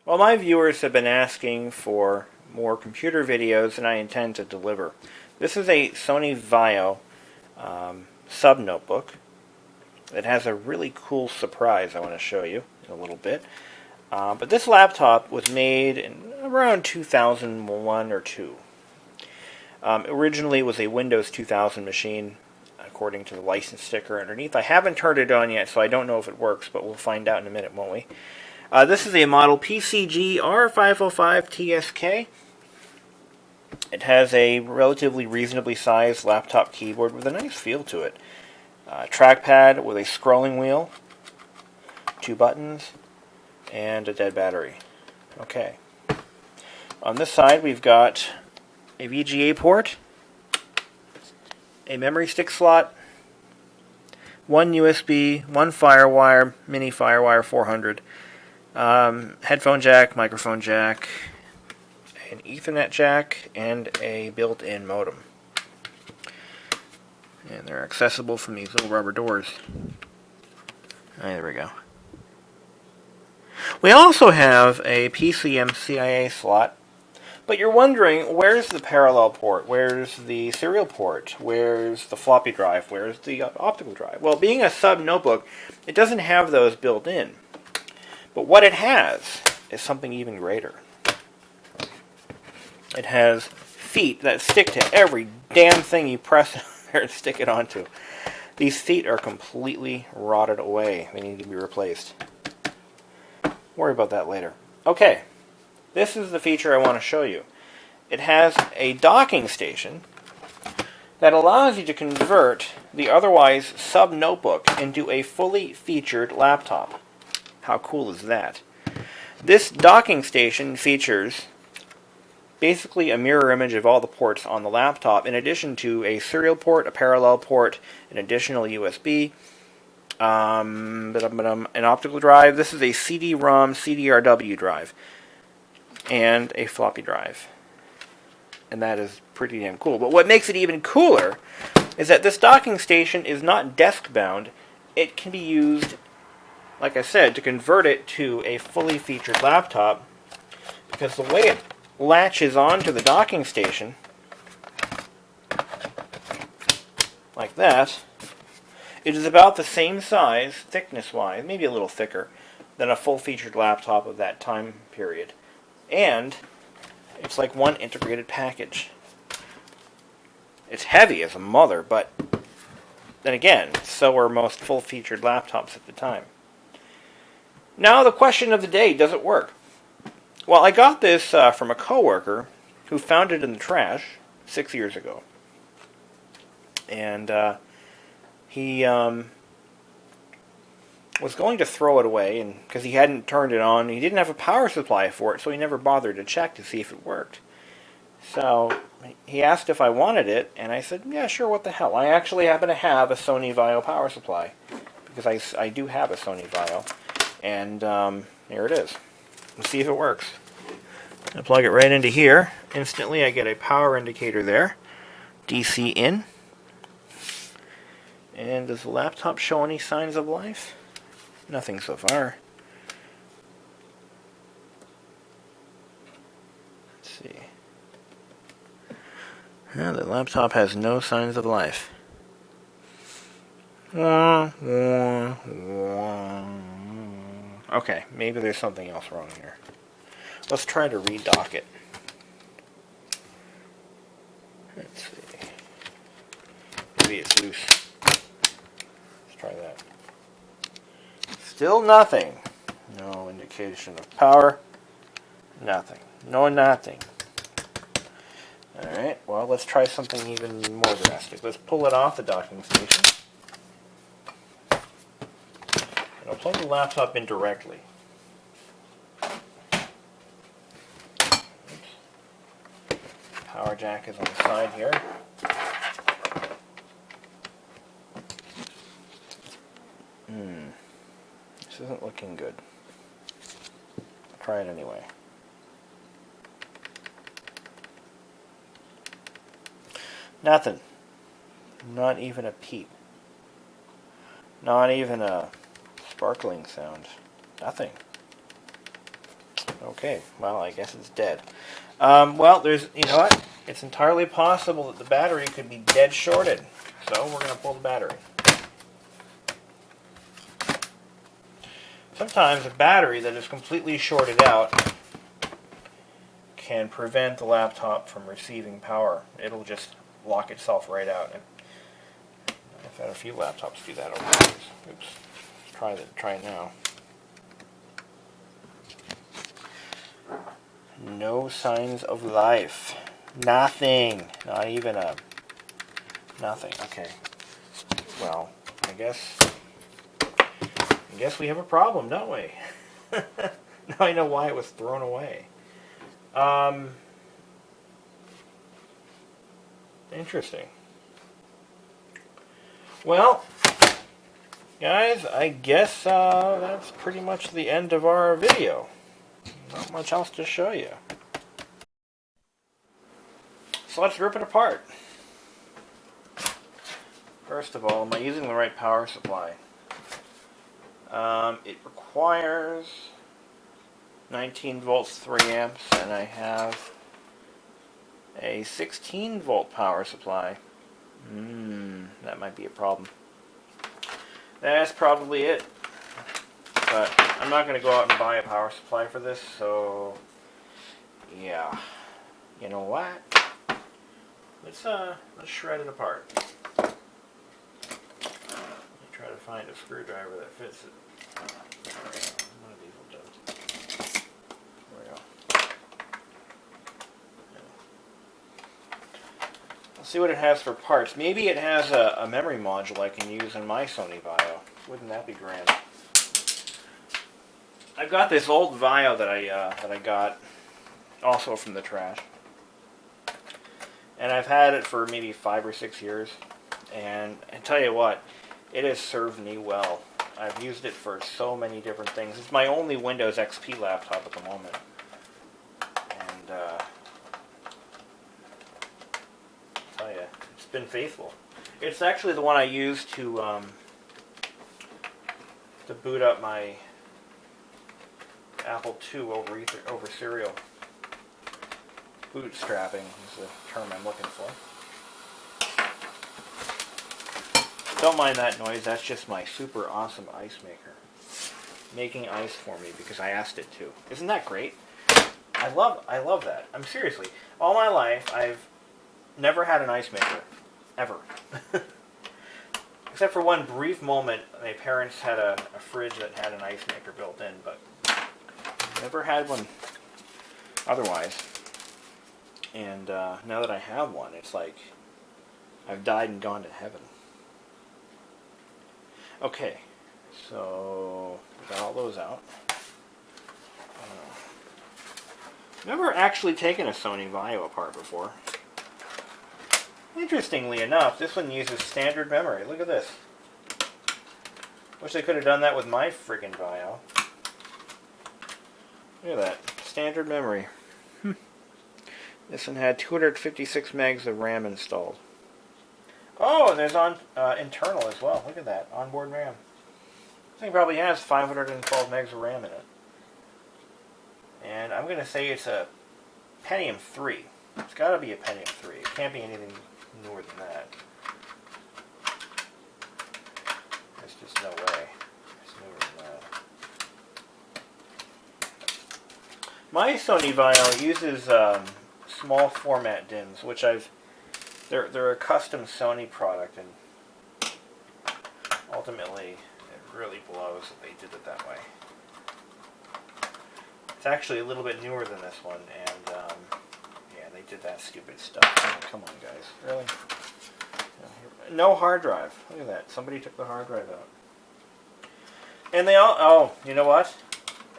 Well, my viewers have been asking for more computer videos than I intend to deliver. This is a Sony Vaio sub-notebook. It has a really cool surprise I want to show you in a little bit. But this laptop was made in around 2001 or 2. Originally it was a Windows 2000 machine, according to the license sticker underneath. I haven't turned it on yet, so I don't know if it works, but we'll find out in a minute, won't we? This is a model PCG-R505TSK. It has a relatively reasonably sized laptop keyboard with a nice feel to it. Trackpad with a scrolling wheel, 2 buttons, and a dead battery. Okay. On this side we've got a VGA port, a memory stick slot, 1 USB, 1 FireWire, mini FireWire 400, headphone jack, microphone jack, an Ethernet jack, and a built-in modem. And they're accessible from these little rubber doors. There we go. We also have a PCM CIA slot, but you're wondering, where's the parallel port? Where's the serial port? Where's the floppy drive? Where's the optical drive? Well, being a sub-notebook, it doesn't have those built in. But what it has is something even greater. It has feet that stick to every damn thing you press there and stick it onto. These feet are completely rotted away. They need to be replaced. Worry about that later. Okay, this is the feature I want to show you. It has a docking station that allows you to convert the otherwise sub-notebook into a fully featured laptop. How cool is that? This docking station features basically a mirror image of all the ports on the laptop, in addition to a serial port, a parallel port, an additional USB, an optical drive. This is a CD-ROM CDRW drive, and a floppy drive. And that is pretty damn cool. But what makes it even cooler is that this docking station is not desk-bound. It can be used, like I said, to convert it to a fully featured laptop, because the way it latches onto the docking station, like that, it is about the same size, thickness-wise, maybe a little thicker, than a full-featured laptop of that time period. And it's like one integrated package. It's heavy as a mother, but then again, so are most full-featured laptops at the time. Now the question of the day, does it work? Well, I got this from a coworker who found it in the trash 6 years ago. And he was going to throw it away, and because he hadn't turned it on, he didn't have a power supply for it, so he never bothered to check to see if it worked. So he asked if I wanted it, and I said, yeah, sure, what the hell. I actually happen to have a Sony Vaio power supply, because I do have a Sony Vaio, and here it is. Let's see if it works. I plug it right into here. Instantly I get a power indicator there. DC in. And does the laptop show any signs of life? Nothing so far. Let's see. Yeah, the laptop has no signs of life. Okay, maybe there's something else wrong here. Let's try to redock it. Let's see. Maybe it's loose. Let's try that. Still nothing. No indication of power. Nothing. No nothing. Alright, well, let's try something even more drastic. Let's pull it off the docking station. I'll plug the laptop in directly. Oops. Power jack is on the side here. This isn't looking good. I'll try it anyway. Nothing. Not even a peep. Not even a sparkling sound. Nothing. Okay, well, I guess it's dead. Well, you know what? It's entirely possible that the battery could be dead shorted. So we're going to pull the battery. Sometimes a battery that is completely shorted out can prevent the laptop from receiving power. It'll just lock itself right out. I've had a few laptops do that over the years. Oops. Try it now. No signs of life. Nothing. Not even a... Nothing. Okay. Well, I guess we have a problem, don't we? Now I know why it was thrown away. Interesting. Well, guys, I guess that's pretty much the end of our video. Not much else to show you. So let's rip it apart. First of all, am I using the right power supply? It requires 19 volts, 3 amps, and I have a 16 volt power supply. That might be a problem. That's probably it. But I'm not going to go out and buy a power supply for this, so yeah. You know what? Let's shred it apart. Let me try to find a screwdriver that fits it. One of these will do. There we go. Let's see what it has for parts. Maybe it has a memory module I can use in my Sony Vaio. Wouldn't that be grand? I've got this old Vaio that I got also from the trash, and I've had it for maybe 5 or 6 years. And I tell you what, it has served me well. I've used it for so many different things. It's my only Windows XP laptop at the moment, and I tell you, it's been faithful. It's actually the one I use to boot up my Apple II over serial. Bootstrapping is the term I'm looking for. Don't mind that noise, that's just my super awesome ice maker. Making ice for me because I asked it to. Isn't that great? I love that. I'm seriously, all my life I've never had an ice maker. Ever. Except for one brief moment, my parents had a fridge that had an ice maker built in, but never had one otherwise. And now that I have one, it's like I've died and gone to heaven. Okay, so we got all those out. Never actually taken a Sony Vaio apart before. Interestingly enough, this one uses standard memory. Look at this. Wish I could have done that with my friggin' Vaio. Look at that. Standard memory. This one had 256 megs of RAM installed. Oh, and there's internal as well. Look at that. Onboard RAM. This thing probably has 512 megs of RAM in it. And I'm going to say it's a Pentium 3. It's got to be a Pentium 3. It can't be anything newer than that. There's just no way. It's newer than that. My Sony Vaio uses small format DIMMs, which they're a custom Sony product, and ultimately it really blows that they did it that way. It's actually a little bit newer than this one, and yeah, they did that stupid stuff. Oh, come on, guys, really? No hard drive. Look at that. Somebody took the hard drive out. And they all, oh, you know what?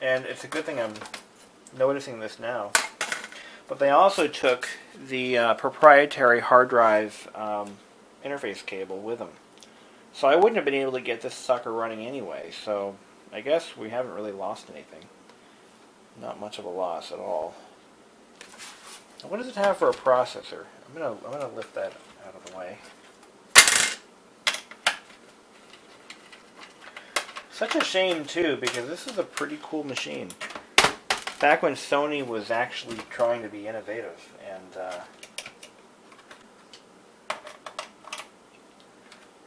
And it's a good thing I'm noticing this now. But they also took the proprietary hard drive interface cable with them. So I wouldn't have been able to get this sucker running anyway. So I guess we haven't really lost anything. Not much of a loss at all. What does it have for a processor? I'm gonna lift that out of the way. Such a shame too, because this is a pretty cool machine. Back when Sony was actually trying to be innovative, and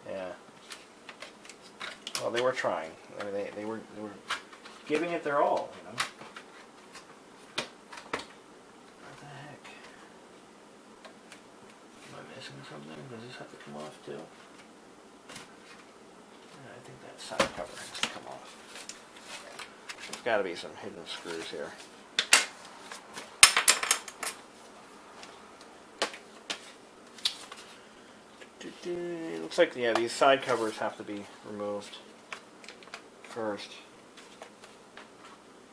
yeah, well, they were trying. I mean, they were giving it their all, you know. What the heck? Am I missing something? Does this have to come off too? Yeah, I think that side cover has to come off. There's got to be some hidden screws here. It looks like, yeah, these side covers have to be removed first.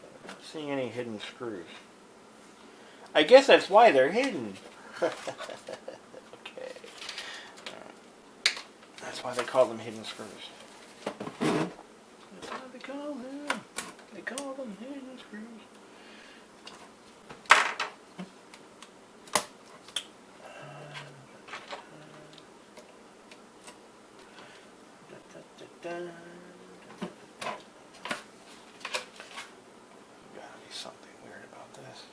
I'm not seeing any hidden screws. I guess that's why they're hidden. Okay. That's why they call them hidden screws. That's what they call them. They call them hidden screws. Gotta be something weird about this.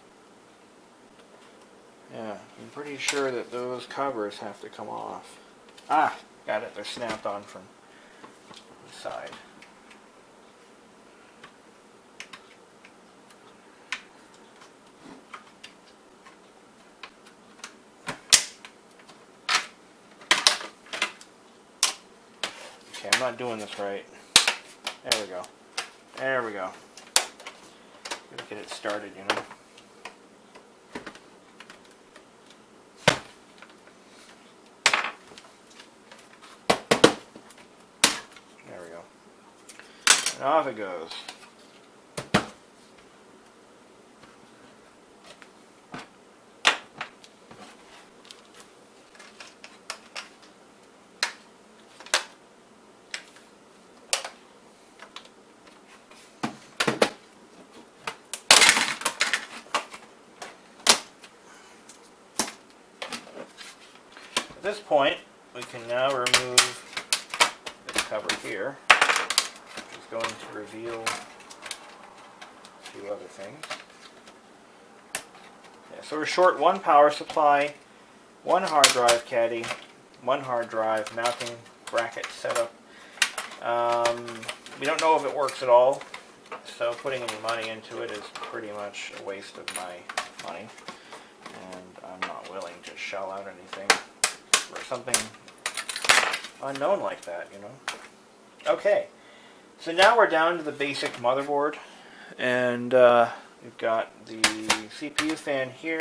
Yeah, I'm pretty sure that those covers have to come off. Ah, got it. They're snapped on from the side. Okay, I'm not doing this right. There we go. There we go. Gotta get it started, you know. There we go. And off it goes. At this point, we can now remove this cover here, which is going to reveal a few other things. Yeah, so we're short one power supply, one hard drive caddy, one hard drive mounting bracket setup. We don't know if it works at all, so putting any money into it is pretty much a waste of my money, and I'm not willing to shell out anything for something unknown like that, you know. Okay, so now we're down to the basic motherboard, and we've got the CPU fan here.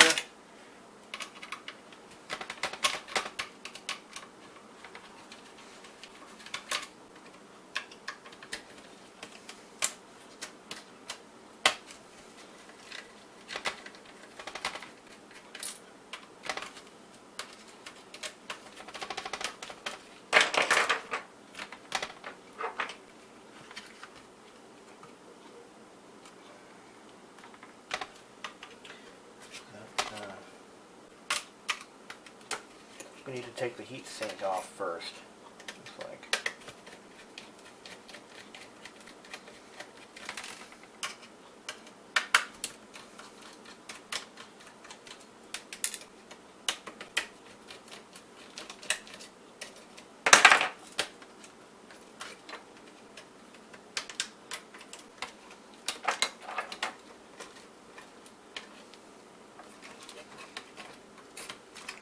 We need to take the heat sink off first. Looks like.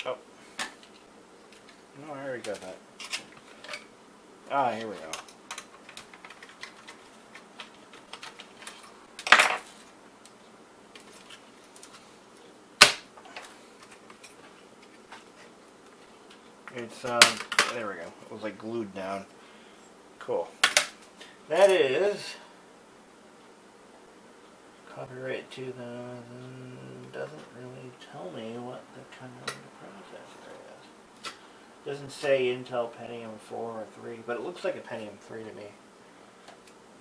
Oh. No, I already got that. Ah, here we go. It's, there we go. It was like glued down. Cool. That is copyright 2000. Doesn't really tell me what the kind of processor is. Doesn't say Intel Pentium 4 or 3, but it looks like a Pentium 3 to me.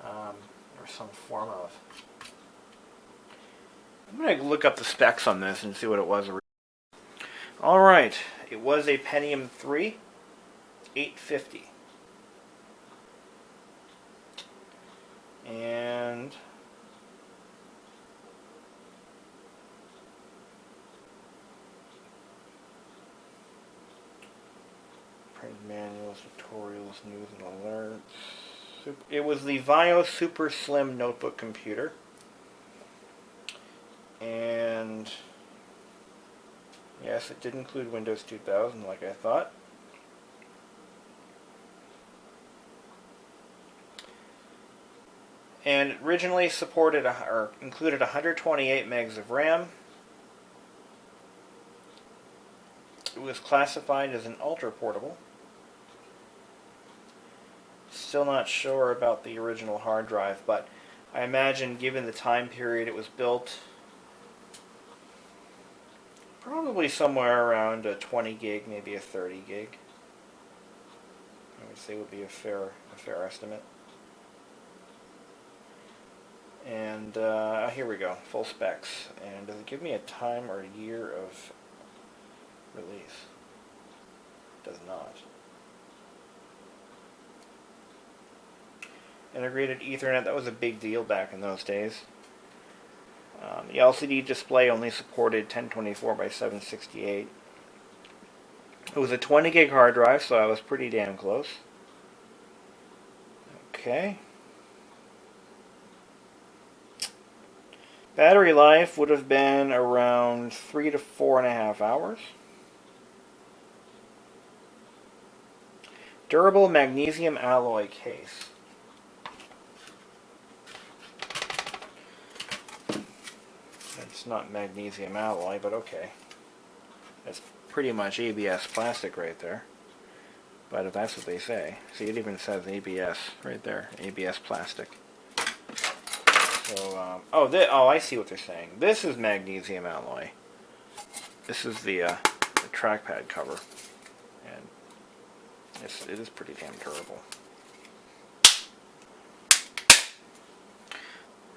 Or some form of. I'm going to look up the specs on this and see what it was. Alright, it was a Pentium 3 850. And manuals, tutorials, news, and alerts. It was the Vaio Super Slim notebook computer. And yes, it did include Windows 2000 like I thought. And it originally supported or included 128 megs of RAM. It was classified as an ultra portable. Still not sure about the original hard drive, but I imagine given the time period it was built, probably somewhere around a 20 gig, maybe a 30 gig. I would say would be a fair estimate. And here we go, full specs. And does it give me a time or a year of release? It does not. Integrated Ethernet, that was a big deal back in those days. The LCD display only supported 1024 by 768. It was a 20 gig hard drive, so I was pretty damn close. Okay. Battery life would have been around 3 to 4.5 hours. Durable magnesium alloy case. It's not magnesium alloy, but okay. That's pretty much ABS plastic right there. But if that's what they say. See, it even says ABS right there. ABS plastic. So, oh, I see what they're saying. This is magnesium alloy. This is the trackpad cover. And it is pretty damn durable.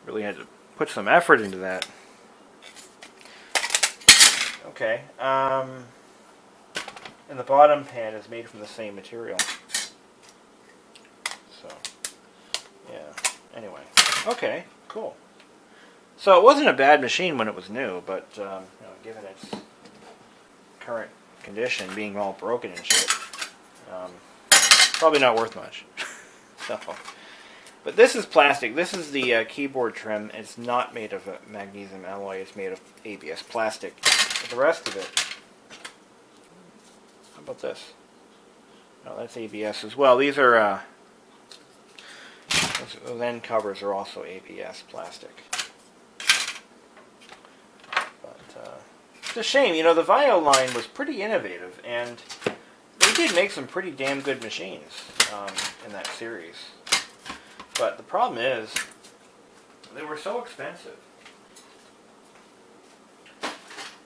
Really had to put some effort into that. Okay, and the bottom pan is made from the same material. So, yeah, anyway. Okay, cool. So it wasn't a bad machine when it was new, but given its current condition, being all broken and shit, probably not worth much. So, but this is plastic. This is the keyboard trim. It's not made of magnesium alloy. It's made of ABS plastic. But the rest of it, how about this? No, that's ABS as well. These are, those end covers are also ABS plastic. But it's a shame. You know, the Vaio line was pretty innovative, and they did make some pretty damn good machines in that series. But the problem is, they were so expensive.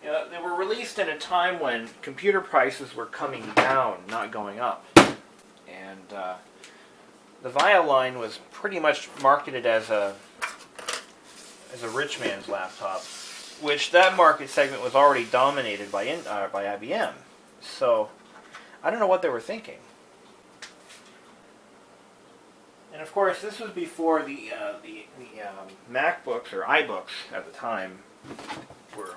You know, they were released in a time when computer prices were coming down, not going up. And the Vaio line was pretty much marketed as a rich man's laptop, which that market segment was already dominated by IBM. So I don't know what they were thinking. And of course, this was before the MacBooks or iBooks at the time were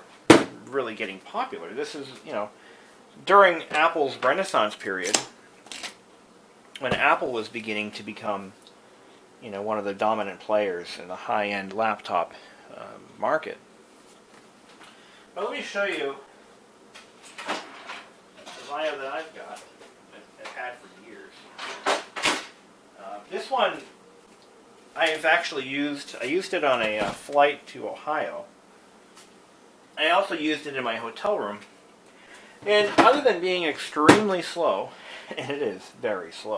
really getting popular. This is, during Apple's Renaissance period, when Apple was beginning to become, one of the dominant players in the high-end laptop market. But let me show you the Vaio that I've got, I've had for years. This one, I used it on a flight to Ohio. I also used it in my hotel room. And other than being extremely slow, and it is very slow,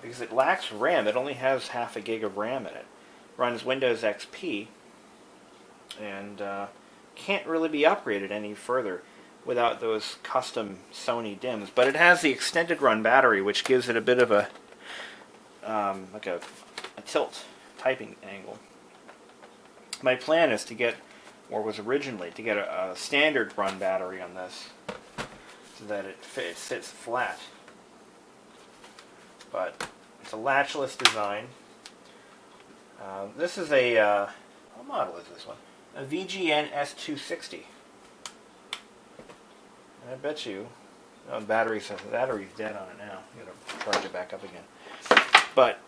because it lacks RAM, it only has half a gig of RAM in it. Runs Windows XP, and can't really be upgraded any further without those custom Sony DIMMs. But it has the extended run battery, which gives it a bit of a like a tilt typing angle. My plan is to get, or was originally, to get a standard run battery on this so that it sits flat. But it's a latchless design. This is a, what model is this one? A VGN S260. And I bet you Oh, the battery's dead on it now. I'm gonna charge it back up again. But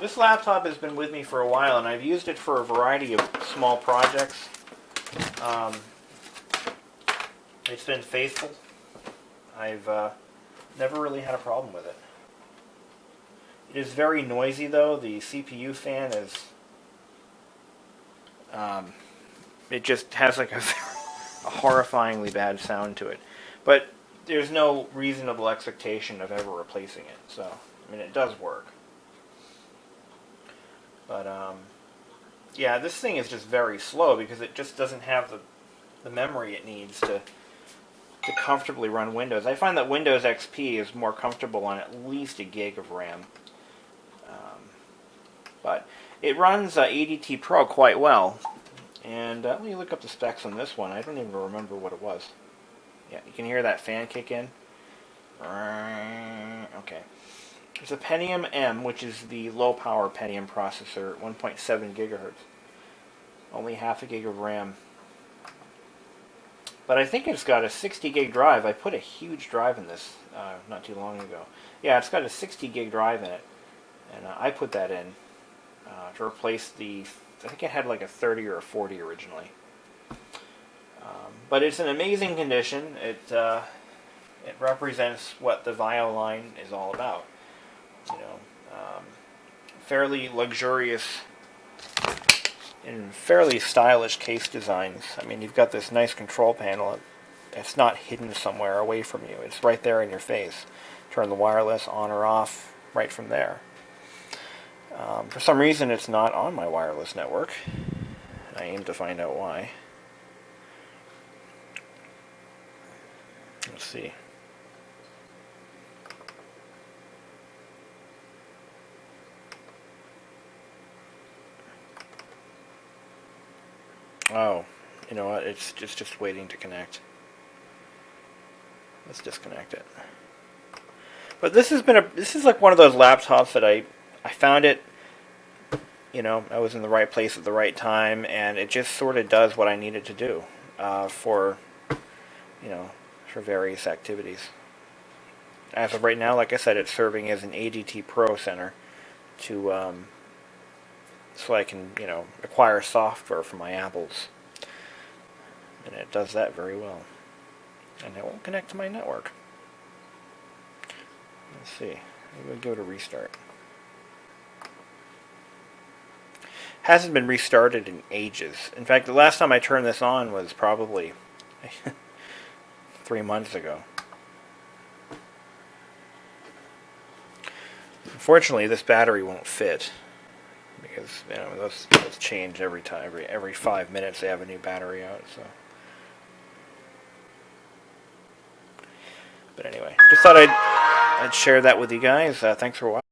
this laptop has been with me for a while, and I've used it for a variety of small projects. It's been faithful. I've never really had a problem with it. It is very noisy, though. The CPU fan is... it just has like a horrifyingly bad sound to it. But there's no reasonable expectation of ever replacing it. So, I mean, it does work. But, yeah, this thing is just very slow because it just doesn't have the memory it needs to comfortably run Windows. I find that Windows XP is more comfortable on at least a gig of RAM. But it runs ADT Pro quite well. And let me look up the specs on this one. I don't even remember what it was. Yeah, you can hear that fan kick in. Okay. There's a Pentium M, which is the low-power Pentium processor, 1.7 gigahertz. Only half a gig of RAM. But I think it's got a 60 gig drive. I put a huge drive in this not too long ago. Yeah, it's got a 60 gig drive in it. And I put that in to replace the... I think it had like a 30 or a 40 originally. But it's in amazing condition. It represents what the Vaio line is all about. You know, fairly luxurious and fairly stylish case designs. I mean, you've got this nice control panel. It's not hidden somewhere away from you. It's right there in your face. Turn the wireless on or off right from there. For some reason, it's not on my wireless network. I aim to find out why. Let's see. Oh, you know what? It's just waiting to connect. Let's disconnect it. But this is like one of those laptops that I found it. You know, I was in the right place at the right time, and it just sort of does what I need it to do for various activities. As of right now, like I said, it's serving as an ADT Pro center to so I can, acquire software for my Apples. And it does that very well. And it won't connect to my network. Let's see. Maybe we'll go to restart. Hasn't been restarted in ages. In fact, the last time I turned this on was probably 3 months ago. Unfortunately, this battery won't fit because those change every time. Every 5 minutes they have a new battery out. So, but anyway, just thought I'd share that with you guys. Thanks for watching.